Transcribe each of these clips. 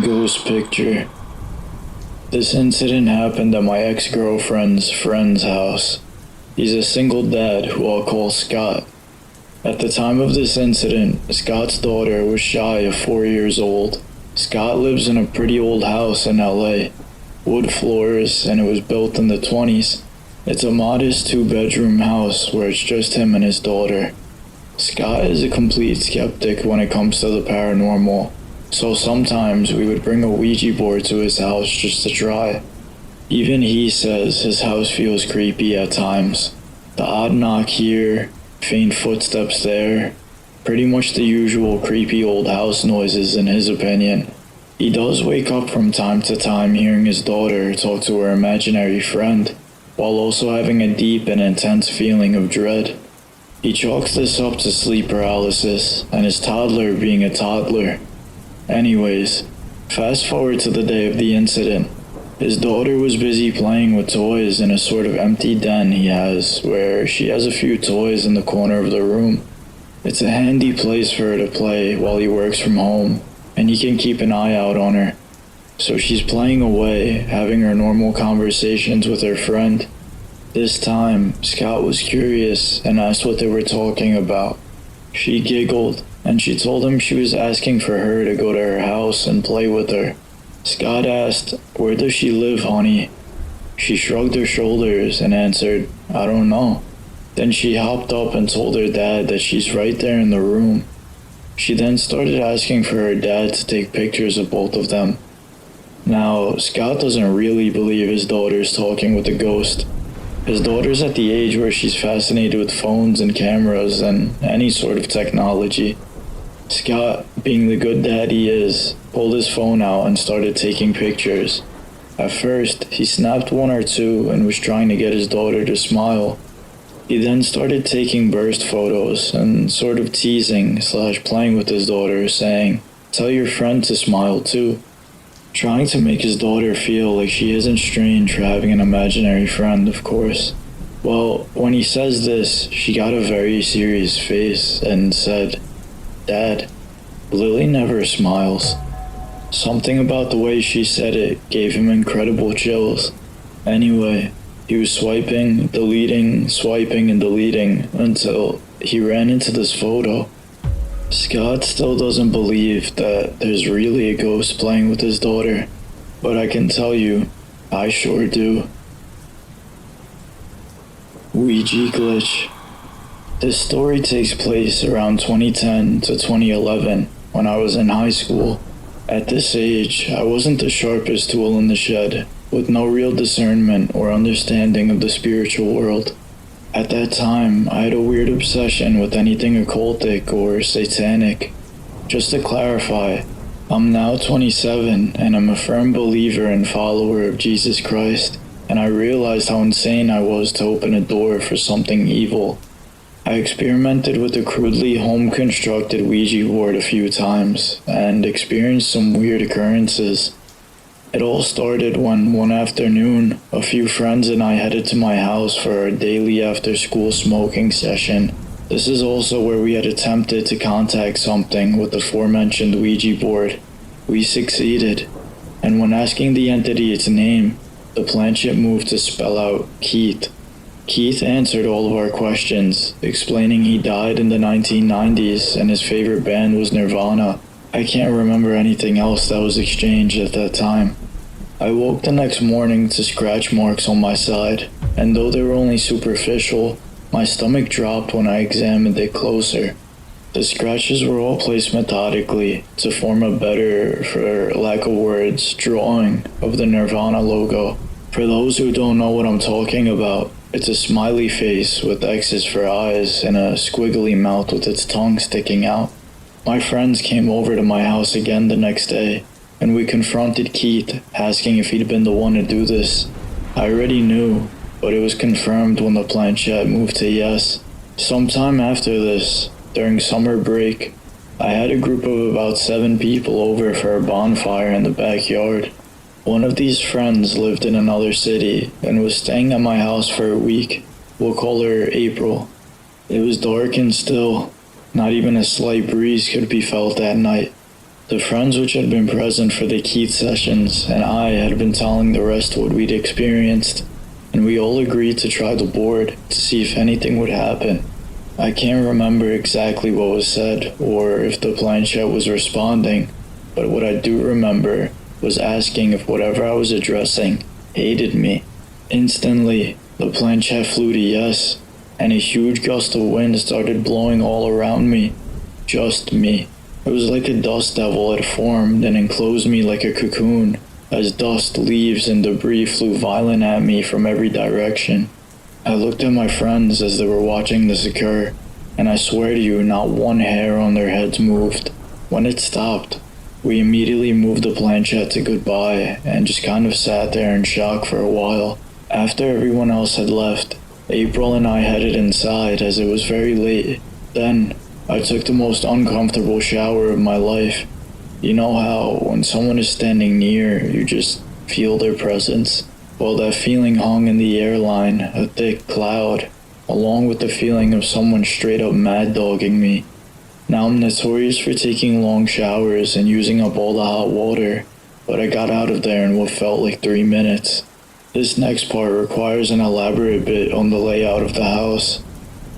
Ghost picture. This incident happened at my ex-girlfriend's friend's house. He's a single dad who I'll call Scott. At the time of this incident, Scott's daughter was shy of 4 years old. Scott lives in a pretty old house in LA. Wood floors, and it was built in the 20s. It's a modest 2-bedroom house where it's just him and his daughter. Scott is a complete skeptic when it comes to the paranormal. So sometimes we would bring a Ouija board to his house just to try. Even he says his house feels creepy at times. The odd knock here, faint footsteps there, pretty much the usual creepy old house noises in his opinion. He does wake up from time to time hearing his daughter talk to her imaginary friend, while also having a deep and intense feeling of dread. He chalks this up to sleep paralysis and his toddler being a toddler. Anyways, fast forward to the day of the incident. His daughter was busy playing with toys in a sort of empty den he has, where she has a few toys in the corner of the room. It's a handy place for her to play while he works from home, and he can keep an eye out on her. So she's playing away, having her normal conversations with her friend. This time, Scott was curious and asked what they were talking about. She giggled, and she told him she was asking for her to go to her house and play with her. Scott asked, "Where does she live, honey?" She shrugged her shoulders and answered, "I don't know." Then she hopped up and told her dad that she's right there in the room. She then started asking for her dad to take pictures of both of them. Now, Scott doesn't really believe his daughter's talking with a ghost. His daughter's at the age where she's fascinated with phones and cameras and any sort of technology. Scott, being the good dad he is, pulled his phone out and started taking pictures. At first, he snapped one or two and was trying to get his daughter to smile. He then started taking burst photos and sort of teasing / playing with his daughter, saying, "Tell your friend to smile too," trying to make his daughter feel like she isn't strange for having an imaginary friend, of course. Well, when he says this, she got a very serious face and said, "Dad, Lily never smiles." Something about the way she said it gave him incredible chills. Anyway, he was swiping, swiping and deleting until he ran into this photo. Scott still doesn't believe that there's really a ghost playing with his daughter, but I can tell you, I sure do. Ouija glitch. This story takes place around 2010 to 2011 when I was in high school. At this age, I wasn't the sharpest tool in the shed, with no real discernment or understanding of the spiritual world. At that time, I had a weird obsession with anything occultic or satanic. Just to clarify, I'm now 27 and I'm a firm believer and follower of Jesus Christ, and I realized how insane I was to open a door for something evil. I experimented with the crudely home-constructed Ouija board a few times, and experienced some weird occurrences. It all started when, one afternoon, a few friends and I headed to my house for our daily after-school smoking session. This is also where we had attempted to contact something with the aforementioned Ouija board. We succeeded, and when asking the entity its name, the planchette moved to spell out Keith. Keith answered all of our questions, explaining he died in the 1990s and his favorite band was Nirvana. I can't remember anything else that was exchanged at that time. I woke the next morning to scratch marks on my side, and though they were only superficial, my stomach dropped when I examined it closer. The scratches were all placed methodically to form a better, for lack of words, drawing of the Nirvana logo. For those who don't know what I'm talking about, it's a smiley face with X's for eyes and a squiggly mouth with its tongue sticking out. My friends came over to my house again the next day, and we confronted Keith, asking if he'd been the one to do this. I already knew, but it was confirmed when the planchette moved to yes. Sometime after this, during summer break, I had a group of about 7 people over for a bonfire in the backyard. One of these friends lived in another city and was staying at my house for a week. We'll call her April. It was dark and still. Not even a slight breeze could be felt that night. The friends which had been present for the Keith sessions and I had been telling the rest what we'd experienced, and we all agreed to try the board to see if anything would happen. I can't remember exactly what was said or if the planchette was responding, but what I do remember was asking if whatever I was addressing hated me. Instantly, the planchette flew to yes, and a huge gust of wind started blowing all around me. Just me. It was like a dust devil had formed and enclosed me like a cocoon, as dust, leaves, and debris flew violent at me from every direction. I looked at my friends as they were watching this occur, and I swear to you, not one hair on their heads moved. When it stopped, we immediately moved the planchette to goodbye and just kind of sat there in shock for a while. After everyone else had left, April and I headed inside as it was very late. Then, I took the most uncomfortable shower of my life. You know how, when someone is standing near, you just feel their presence? Well, that feeling hung in the airline, a thick cloud, along with the feeling of someone straight up mad dogging me. Now I'm notorious for taking long showers and using up all the hot water, but I got out of there in what felt like 3 minutes. This next part requires an elaborate bit on the layout of the house.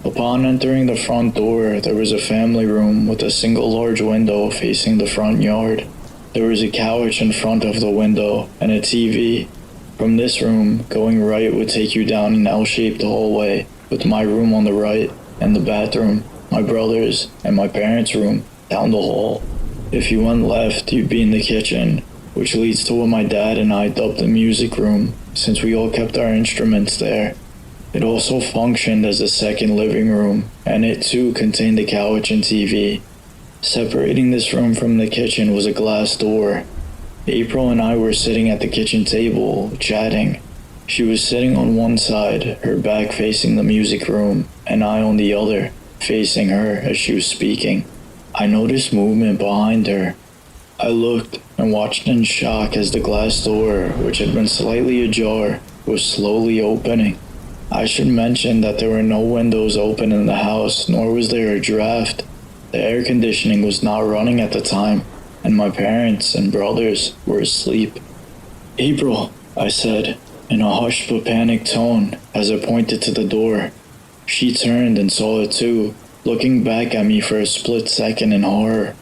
Upon entering the front door, there was a family room with a single large window facing the front yard. There was a couch in front of the window and a TV. From this room, going right would take you down an L-shaped hallway, with my room on the right and the bathroom, my brother's, and my parents' room down the hall. If you went left, you'd be in the kitchen, which leads to what my dad and I dubbed the music room, since we all kept our instruments there. It also functioned as a second living room, and it too contained a couch and TV. Separating this room from the kitchen was a glass door. April and I were sitting at the kitchen table, chatting. She was sitting on one side, her back facing the music room, and I on the other, facing her as she was speaking. I noticed movement behind her. I looked and watched in shock as the glass door, which had been slightly ajar, was slowly opening. I should mention that there were no windows open in the house, nor was there a draft. The air conditioning was not running at the time, and my parents and brothers were asleep. "April," I said, in a hushed but panicked tone as I pointed to the door. She turned and saw it too, looking back at me for a split second in horror.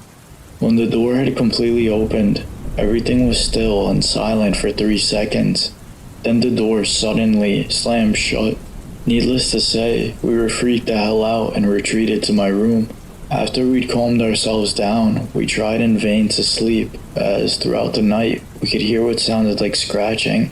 When the door had completely opened, everything was still and silent for 3 seconds. Then the door suddenly slammed shut. Needless to say, we were freaked the hell out and retreated to my room. After we'd calmed ourselves down, we tried in vain to sleep, as throughout the night we could hear what sounded like scratching.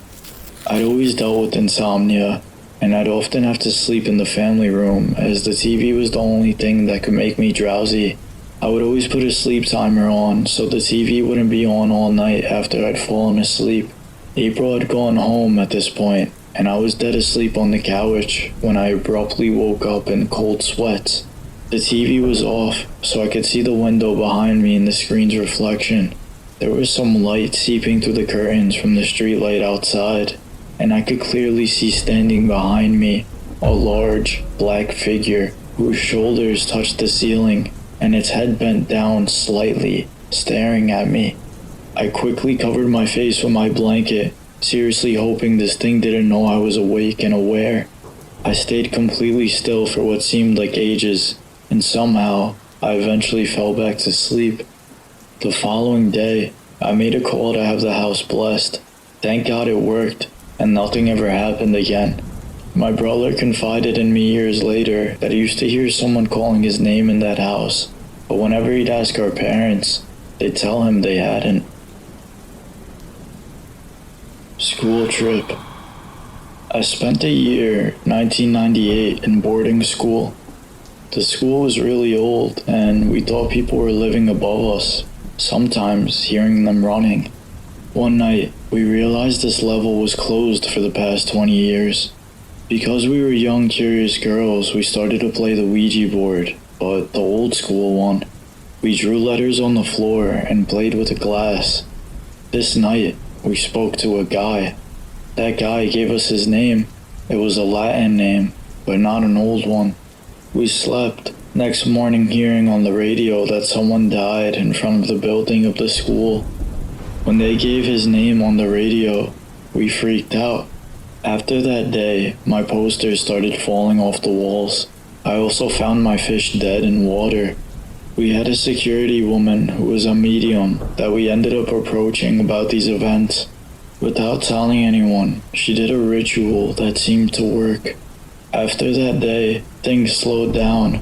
I'd always dealt with insomnia, and I'd often have to sleep in the family room, as the TV was the only thing that could make me drowsy. I would always put a sleep timer on, so the TV wouldn't be on all night after I'd fallen asleep. April had gone home at this point, and I was dead asleep on the couch when I abruptly woke up in cold sweats. The TV was off, so I could see the window behind me in the screen's reflection. There was some light seeping through the curtains from the streetlight outside, and I could clearly see standing behind me a large, black figure whose shoulders touched the ceiling and its head bent down slightly, staring at me. I quickly covered my face with my blanket, seriously hoping this thing didn't know I was awake and aware. I stayed completely still for what seemed like ages, and somehow I eventually fell back to sleep. The following day, I made a call to have the house blessed. Thank God it worked, and nothing ever happened again. My brother confided in me years later that he used to hear someone calling his name in that house, but whenever he'd ask our parents, they'd tell him they hadn't. School trip. I spent a year, 1998, in boarding school. The school was really old, and we thought people were living above us, sometimes hearing them running. One night, we realized this level was closed for the past 20 years. Because we were young, curious girls, we started to play the Ouija board, but the old school one. We drew letters on the floor and played with a glass. This night, we spoke to a guy. That guy gave us his name. It was a Latin name, but not an old one. We slept, Next morning, hearing on the radio that someone died in front of the building of the school. When they gave his name on the radio, we freaked out. After that day, my posters started falling off the walls. I also found my fish dead in water. We had a security woman who was a medium that we ended up approaching about these events. Without telling anyone, she did a ritual that seemed to work. After that day, things slowed down,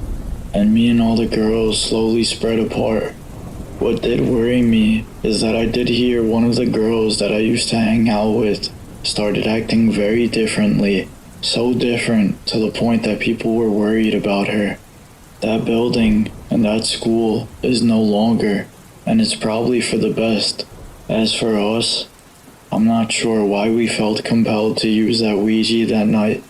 and me and all the girls slowly spread apart. What did worry me is that I did hear one of the girls that I used to hang out with started acting very differently, so different to the point that people were worried about her. That building and that school is no longer, and it's probably for the best. As for us, I'm not sure why we felt compelled to use that Ouija that night.